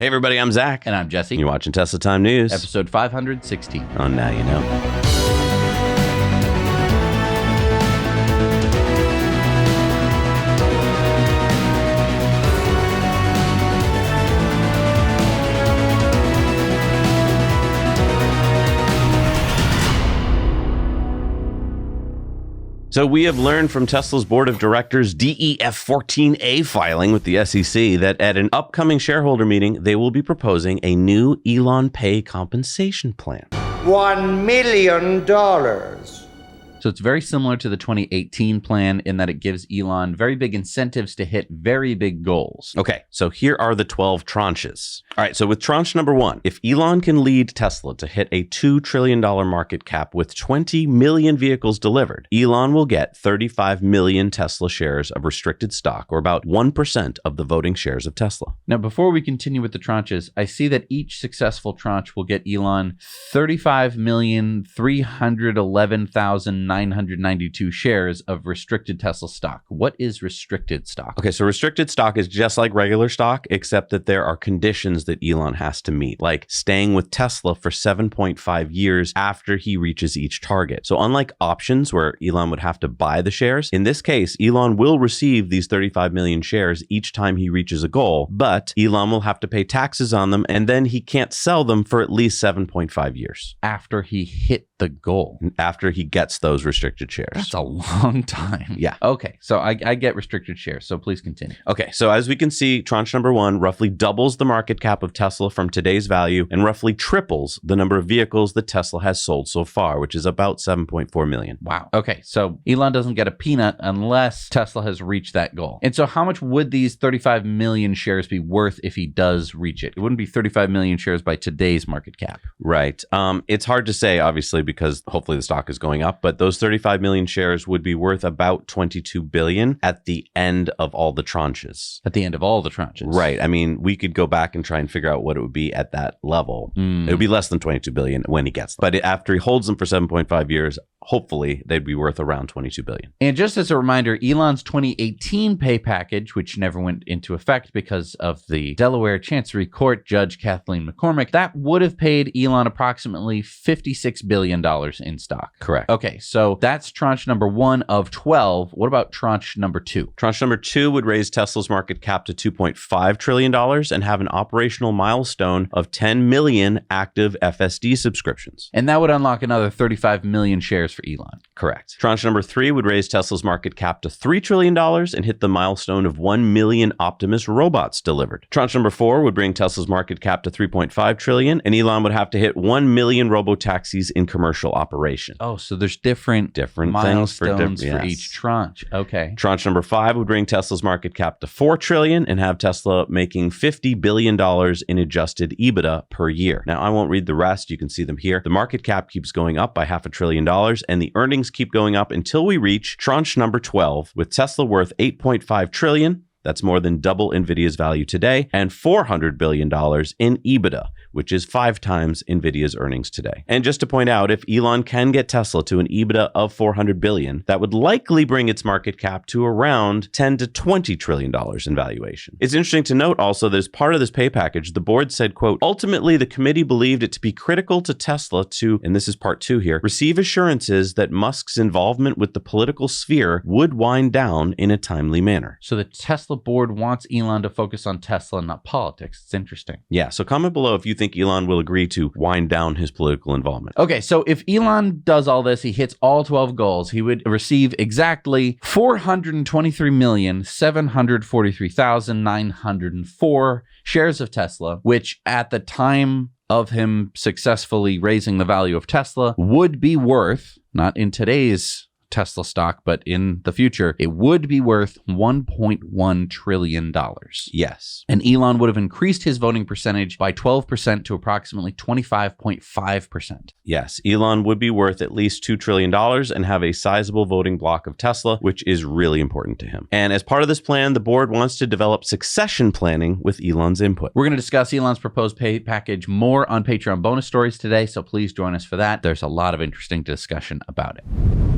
Hey everybody, I'm Zach. And I'm Jesse. You're watching Tesla Time News. Episode 516. On Now You Know. So we have learned from Tesla's board of directors' DEF 14A filing with the SEC that at an upcoming shareholder meeting, they will be proposing a new Elon pay compensation plan. $1 million. So it's very similar to the 2018 plan in that it gives Elon very big incentives to hit very big goals. Okay, so here are the 12 tranches. All right, so with tranche number 1, if Elon can lead Tesla to hit a $2 trillion market cap with 20 million vehicles delivered, Elon will get 35 million Tesla shares of restricted stock, or about 1% of the voting shares of Tesla. Now, before we continue with the tranches, I see that each successful tranche will get Elon 35,311,992 shares of restricted Tesla stock. What is restricted stock? Okay, so restricted stock is just like regular stock, except that there are conditions that Elon has to meet, like staying with Tesla for 7.5 years after he reaches each target. So unlike options where Elon would have to buy the shares, in this case, Elon will receive these 35 million shares each time he reaches a goal, but Elon will have to pay taxes on them, and then he can't sell them for at least 7.5 years. After he hit the goal. After he gets those restricted shares. That's a long time. Yeah. Okay, so I get restricted shares, so please continue. Okay, so as we can see, tranche number 1 roughly doubles the market cap of Tesla from today's value and roughly triples the number of vehicles that Tesla has sold so far, which is about 7.4 million. Wow. Okay, so Elon doesn't get a peanut unless Tesla has reached that goal. And so how much would these 35 million shares be worth if he does reach it? It wouldn't be 35 million shares by today's market cap. Right. It's hard to say, obviously, because hopefully the stock is going up, but those 35 million shares would be worth about 22 billion at the end of all the tranches. At the end of all the tranches. Right. I mean, we could go back and try and figure out what it would be at that level. It would be less than 22 billion when he gets them. But after he holds them for 7.5 years, hopefully they'd be worth around 22 billion. And just as a reminder, Elon's 2018 pay package, which never went into effect because of the Delaware Chancery Court Judge Kathleen McCormick, that would have paid Elon approximately $56 billion in stock. Correct. Okay, so that's tranche number 1 of 12. What about tranche number 2? Tranche number 2 would raise Tesla's market cap to $2.5 trillion and have an operational milestone of 10 million active FSD subscriptions. And that would unlock another 35 million shares for Elon. Correct. Tranche number 3 would raise Tesla's market cap to $3 trillion and hit the milestone of 1 million Optimus robots delivered. Tranche number 4 would bring Tesla's market cap to 3.5 trillion, and Elon would have to hit 1 million Robotaxis in commercial operation. Oh, so there's different milestones for each tranche. Okay. Tranche number 5 would bring Tesla's market cap to 4 trillion and have Tesla making $50 billion in adjusted EBITDA per year. Now, I won't read the rest. You can see them here. The market cap keeps going up by $500 billion, and the earnings keep going up until we reach tranche number 12, with Tesla worth $8.5 trillion. That's more than double NVIDIA's value today, and $400 billion in EBITDA, which is 5 times NVIDIA's earnings today. And just to point out, if Elon can get Tesla to an EBITDA of $400 billion, that would likely bring its market cap to around $10 to $20 trillion in valuation. It's interesting to note also that as part of this pay package, the board said, quote, ultimately, the committee believed it to be critical to Tesla to, and this is part 2 here, receive assurances that Musk's involvement with the political sphere would wind down in a timely manner. So the Tesla board wants Elon to focus on Tesla and not politics. It's interesting. Yeah, so comment below if you think Elon will agree to wind down his political involvement. Okay, so if Elon does all this, he hits all 12 goals, he would receive exactly 423,743,904 shares of Tesla, which at the time of him successfully raising the value of Tesla would be worth, not in today's Tesla stock, but in the future, it would be worth $1.1 trillion. Yes. And Elon would have increased his voting percentage by 12% to approximately 25.5%. Yes, Elon would be worth at least $2 trillion and have a sizable voting block of Tesla, which is really important to him. And as part of this plan, the board wants to develop succession planning with Elon's input. We're going to discuss Elon's proposed pay package more on Patreon bonus stories today, so please join us for that. There's a lot of interesting discussion about it.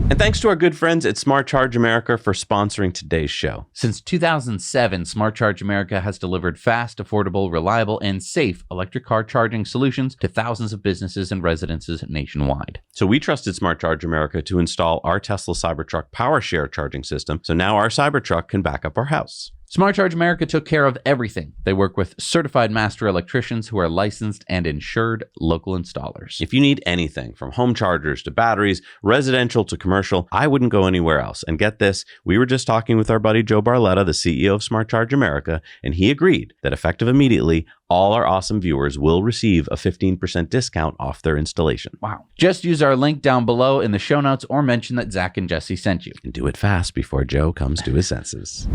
And thanks to our good friends at Smart Charge America for sponsoring today's show. Since 2007, Smart Charge America has delivered fast, affordable, reliable, and safe electric car charging solutions to thousands of businesses and residences nationwide. So we trusted Smart Charge America to install our Tesla Cybertruck PowerShare charging system, so now our Cybertruck can back up our house. Smart Charge America took care of everything. They work with certified master electricians who are licensed and insured local installers. If you need anything from home chargers to batteries, residential to commercial, I wouldn't go anywhere else. And get this, we were just talking with our buddy Joe Barletta, the CEO of Smart Charge America, and he agreed that effective immediately, all our awesome viewers will receive a 15% discount off their installation. Wow. Just use our link down below in the show notes or mention that Zach and Jesse sent you. And do it fast before Joe comes to his senses.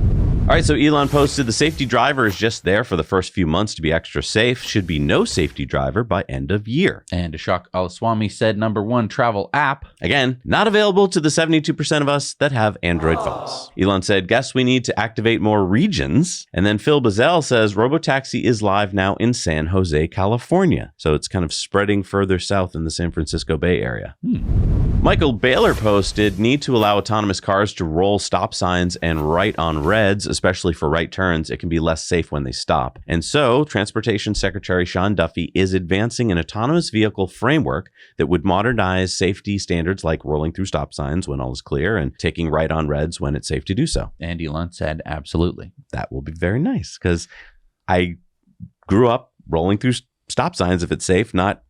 All right, so Elon posted the safety driver is just there for the first few months to be extra safe. Should be no safety driver by end of year. And Ashok Alaswamy said #1 travel app. Again, not available to the 72% of us that have Android phones. Elon said, guess we need to activate more regions. And then Phil Bazell says Robotaxi is live now in San Jose, California. So it's kind of spreading further south in the San Francisco Bay Area. Michael Baylor posted, need to allow autonomous cars to roll stop signs and right on reds, especially for right turns. It can be less safe when they stop. And so Transportation Secretary Sean Duffy is advancing an autonomous vehicle framework that would modernize safety standards like rolling through stop signs when all is clear and taking right on reds when it's safe to do so. And Elon said, absolutely. That will be very nice because I grew up rolling through stop signs if it's safe, not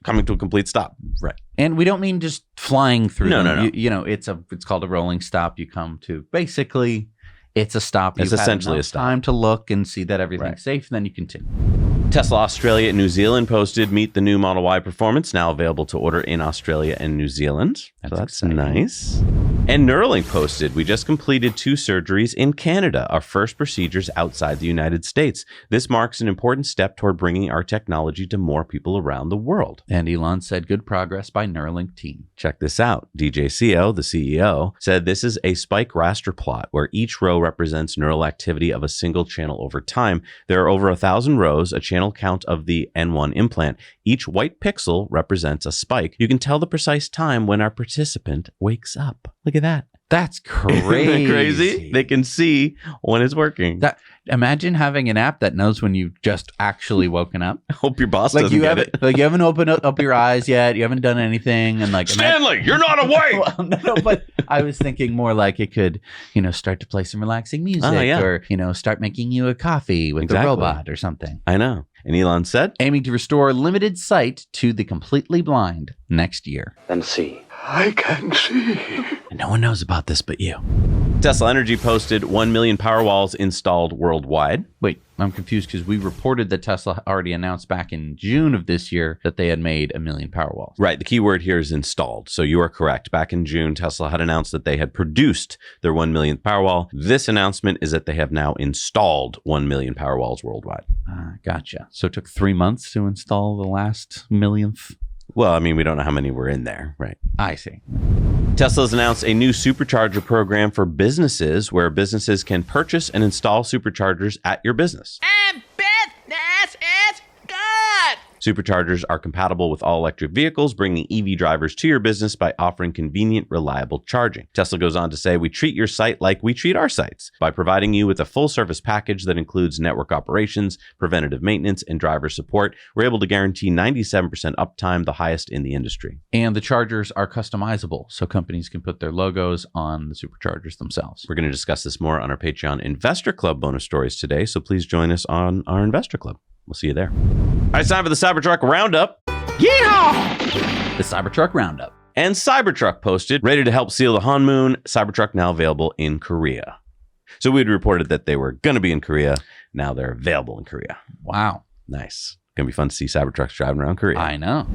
coming to a complete stop. Right. And we don't mean just flying through them. No. You know, it's called a rolling stop. You come to basically it's a stop. It's essentially a stop. Time to look and see that everything's safe, and then you continue. Tesla Australia and New Zealand posted, meet the new Model Y Performance, now available to order in Australia and New Zealand. That's nice. And Neuralink posted, we just completed 2 surgeries in Canada, our first procedures outside the United States. This marks an important step toward bringing our technology to more people around the world. And Elon said, good progress by Neuralink team. Check this out. DJ CO, the CEO, said this is a spike raster plot where each row represents neural activity of a single channel over time. There are over 1,000 rows, a channel count of the N1 implant. Each white pixel represents a spike. You can tell the precise time when our participant wakes up. Look at that. That's crazy. Isn't that crazy? They can see when it's working. Imagine having an app that knows when you've just actually woken up. I hope your boss doesn't get it. Like you haven't opened up your eyes yet. You haven't done anything. And like Stanley, you're not awake. Well, no, but I was thinking more like it could, start to play some relaxing music or, start making you a coffee with the robot or something. I know. And Elon said, aiming to restore limited sight to the completely blind next year. Then see. I can see. And no one knows about this but you. Tesla Energy posted 1 million Powerwalls installed worldwide. Wait, I'm confused because we reported that Tesla already announced back in June of this year that they had made 1 million Powerwalls. Right. The key word here is installed. So you are correct. Back in June, Tesla had announced that they had produced their 1 millionth Powerwall. This announcement is that they have now installed 1 million Powerwalls worldwide. Gotcha. So it took 3 months to install the last millionth. Well, I mean, we don't know how many were in there, right? I see. Tesla's announced a new Supercharger Program for businesses where businesses can purchase and install superchargers at your business. And business is good! Superchargers are compatible with all electric vehicles, bringing EV drivers to your business by offering convenient, reliable charging. Tesla goes on to say, we treat your site like we treat our sites by providing you with a full service package that includes network operations, preventative maintenance, and driver support. We're able to guarantee 97% uptime, the highest in the industry. And the chargers are customizable, so companies can put their logos on the superchargers themselves. We're going to discuss this more on our Patreon Investor Club bonus stories today, so please join us on our Investor Club. We'll see you there. All right, it's time for the Cybertruck Roundup. Yeehaw! The Cybertruck Roundup. And Cybertruck posted, ready to help seal the Hanmoon. Cybertruck now available in Korea. So we'd reported that they were going to be in Korea. Now they're available in Korea. Wow. Nice. Going to be fun to see Cybertrucks driving around Korea. I know.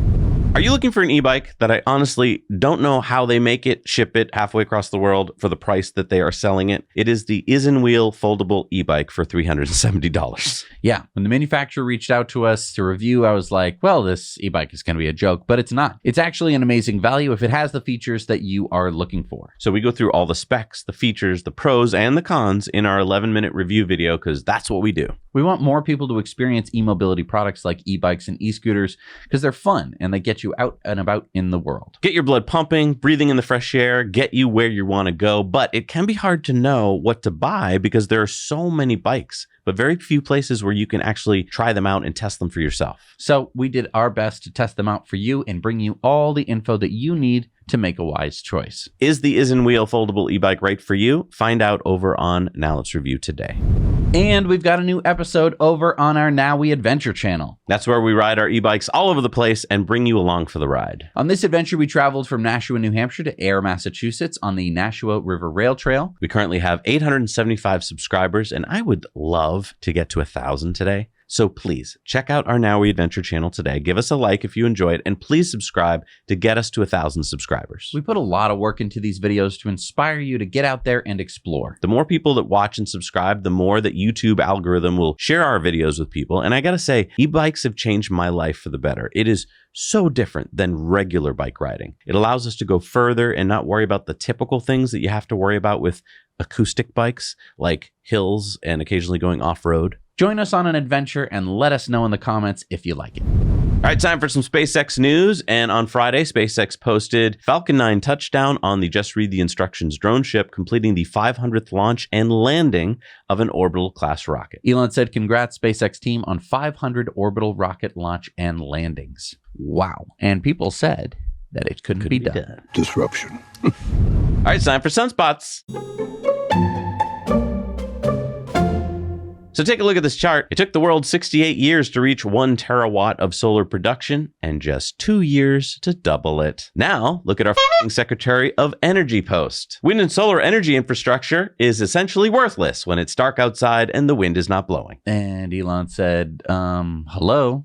Are you looking for an e-bike that I honestly don't know how they make it, ship it halfway across the world for the price that they are selling it? It is the IsinWheel foldable e-bike for $370. Yeah. When the manufacturer reached out to us to review, I was like, well, this e-bike is going to be a joke, but it's not. It's actually an amazing value if it has the features that you are looking for. So we go through all the specs, the features, the pros, and the cons in our 11-minute review video because that's what we do. We want more people to experience e-mobility products like e-bikes and e-scooters because they're fun and they get you out and about in the world. Get your blood pumping, breathing in the fresh air, get you where you want to go, but it can be hard to know what to buy because there are so many bikes, but very few places where you can actually try them out and test them for yourself. So we did our best to test them out for you and bring you all the info that you need to make a wise choice. Is the IsinWheel foldable e-bike right for you? Find out over on Now Let's Review today. And we've got a new episode over on our Now We Adventure channel. That's where we ride our e-bikes all over the place and bring you along for the ride. On this adventure, we traveled from Nashua, New Hampshire to Ayer, Massachusetts on the Nashua River Rail Trail. We currently have 875 subscribers, and I would love to get to 1,000 today. So please check out our Now We Adventure channel today. Give us a like if you enjoyed, and please subscribe to get us to 1,000 subscribers. We put a lot of work into these videos to inspire you to get out there and explore. The more people that watch and subscribe, the more that YouTube algorithm will share our videos with people. And I gotta say, e-bikes have changed my life for the better. It is so different than regular bike riding. It allows us to go further and not worry about the typical things that you have to worry about with acoustic bikes, like hills and occasionally going off-road. Join us on an adventure and let us know in the comments if you like it. All right, time for some SpaceX news. And on Friday, SpaceX posted Falcon 9 touchdown on the Just Read the Instructions drone ship, completing the 500th launch and landing of an orbital class rocket. Elon said, "Congrats, SpaceX team, on 500 orbital rocket launch and landings." Wow. And people said that it couldn't be done. Disruption. All right, it's time for sunspots. So take a look at this chart. It took the world 68 years to reach 1 terawatt of solar production and just 2 years to double it. Now, look at our Secretary of Energy post. Wind and solar energy infrastructure is essentially worthless when it's dark outside and the wind is not blowing. And Elon said, hello?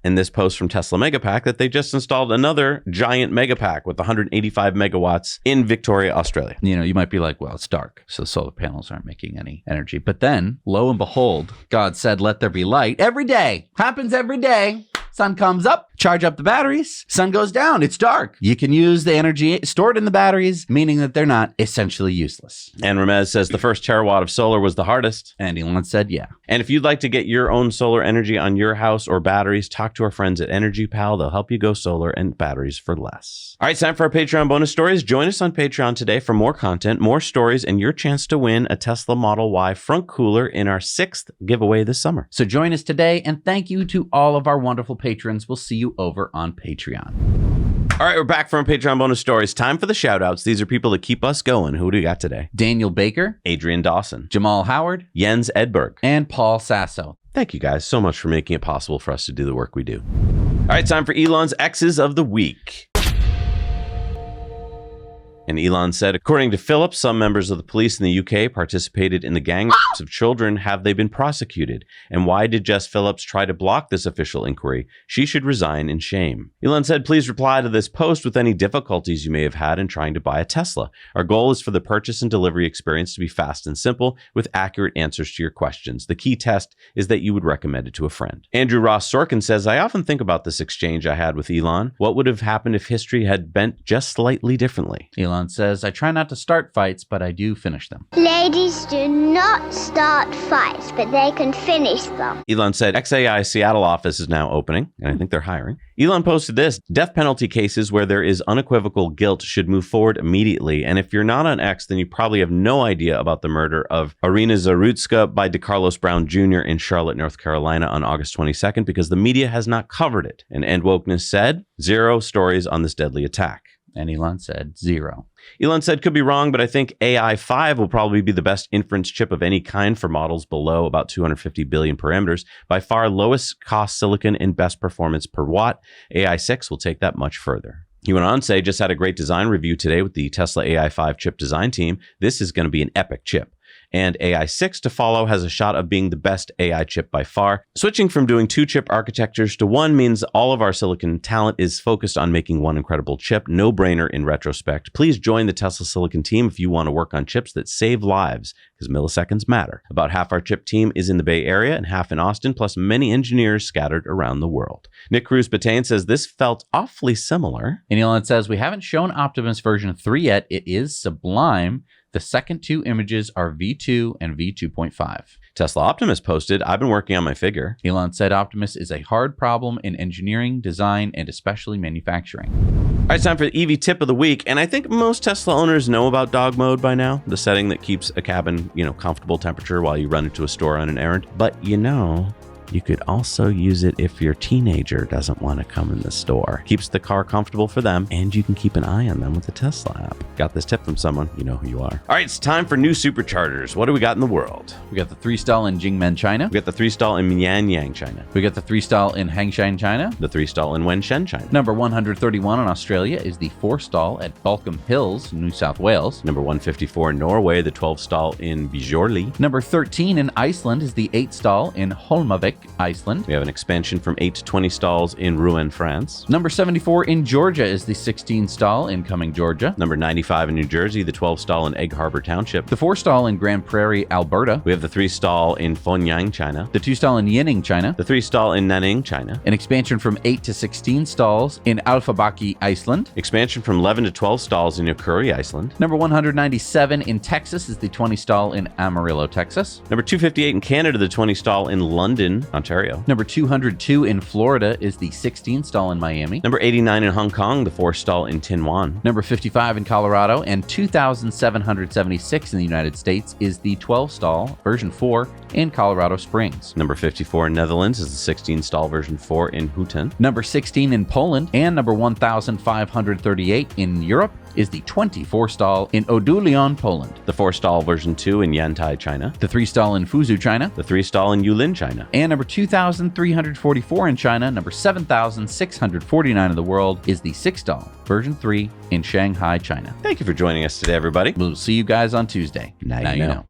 In this post from Tesla Megapack that they just installed another giant Megapack with 185 megawatts in Victoria, Australia. You know, you might be like, well, it's dark, so solar panels aren't making any energy. But then, lo and behold, God said, let there be light every day. Happens every day. Sun comes up, charge up the batteries, sun goes down, it's dark. You can use the energy stored in the batteries, meaning that they're not essentially useless. And Ramez says the first terawatt of solar was the hardest. And Elon said, yeah. And if you'd like to get your own solar energy on your house or batteries, talk to our friends at Energy Pal. They'll help you go solar and batteries for less. All right, time for our Patreon bonus stories. Join us on Patreon today for more content, more stories, and your chance to win a Tesla Model Y front cooler in our 6th giveaway this summer. So join us today, and thank you to all of our wonderful patrons. We'll see you over on Patreon. All right, we're back from Patreon bonus stories. Time for the shout outs. These are people that keep us going. Who do we got today? Daniel Baker, Adrian Dawson, Jamal Howard, Jens Edberg, and Paul Sasso. Thank you guys so much for making it possible for us to do the work we do. All right, time for Elon's X's of the Week. And Elon said, according to Phillips, some members of the police in the UK participated in the gang rapes of children. Have they been prosecuted? And why did Jess Phillips try to block this official inquiry? She should resign in shame. Elon said, please reply to this post with any difficulties you may have had in trying to buy a Tesla. Our goal is for the purchase and delivery experience to be fast and simple with accurate answers to your questions. The key test is that you would recommend it to a friend. Andrew Ross Sorkin says, I often think about this exchange I had with Elon. What would have happened if history had bent just slightly differently? Elon says, I try not to start fights, but I do finish them. Ladies do not start fights, but they can finish them. Elon said XAI Seattle office is now opening, and I think they're hiring. Elon posted this, death penalty cases where there is unequivocal guilt should move forward immediately. And if you're not on X, then you probably have no idea about the murder of Irina Zarutska by DeCarlos Brown Jr. in Charlotte, North Carolina on August 22nd, because the media has not covered it. And End Wokeness said, 0 stories on this deadly attack. And Elon said 0. Elon said, could be wrong, but I think AI 5 will probably be the best inference chip of any kind for models below about 250 billion parameters. By far lowest cost silicon and best performance per watt. AI 6 will take that much further. He went on to say, just had a great design review today with the Tesla AI 5 chip design team. This is going to be an epic chip. and AI6 to follow has a shot of being the best AI chip by far. Switching from doing 2-chip architectures to one means all of our silicon talent is focused on making one incredible chip. No brainer in retrospect. Please join the Tesla Silicon team if you want to work on chips that save lives, because milliseconds matter. About half our chip team is in the Bay Area and half in Austin, plus many engineers scattered around the world. Nick Cruz-Batain says this felt awfully similar. And Elon says, we haven't shown Optimus version 3 yet. It is sublime. The second 2 images are V2 and V2.5. Tesla Optimus posted, I've been working on my figure. Elon said Optimus is a hard problem in engineering, design, and especially manufacturing. All right, it's time for the EV tip of the week. And I think most Tesla owners know about dog mode by now, the setting that keeps a cabin, comfortable temperature while you run into a store on an errand. But you could also use it if your teenager doesn't want to come in the store. Keeps the car comfortable for them, and you can keep an eye on them with the Tesla app. Got this tip from someone, you know who you are. All right, it's time for new superchargers. What do we got in the world? We got the 3-stall in Jingmen, China. We got the 3-stall in Mianyang, China. We got the 3-stall in Hangshan, China. The 3-stall in Wenshen, China. Number 131 in Australia is the 4-stall at Balcombe Hills, New South Wales. Number 154 in Norway, the 12-stall in Bjorli. Number 13 in Iceland is the 8-stall in Holmavik, Iceland. We have an expansion from 8 to 20 stalls in Rouen, France. Number 74 in Georgia is the 16-stall in Cumming, Georgia. Number 95 in New Jersey, the 12-stall in Egg Harbor Township. The 4-stall in Grand Prairie, Alberta. We have the 3-stall in Fonyang, China. The 2-stall in Yining, China. The 3-stall in Nanning, China. An expansion from 8 to 16 stalls in Alphabaki, Iceland. Expansion from 11 to 12 stalls in Yokuri, Iceland. Number 197 in Texas is the 20-stall in Amarillo, Texas. Number 258 in Canada, the 20-stall in London, Ontario. Number 202 in Florida is the 16-stall in Miami. Number 89 in Hong Kong, the 4-stall in Tin Wan. Number 55 in Colorado, and 2,776 in the United States is the 12-stall version 4 in Colorado Springs. Number 54 in Netherlands is the 16-stall version 4 in Houten. Number 16 in Poland, and number 1,538 in Europe is the 24-stall in Odulion, Poland. The 4-stall version 2 in Yantai, China. The 3-stall in Fuzhou, China. The 3-stall in Yulin, China. And number 2,344 in China, number 7,649 in the world is the 6-stall version 3 in Shanghai, China. Thank you for joining us today, everybody. We'll see you guys on Tuesday. Now you know.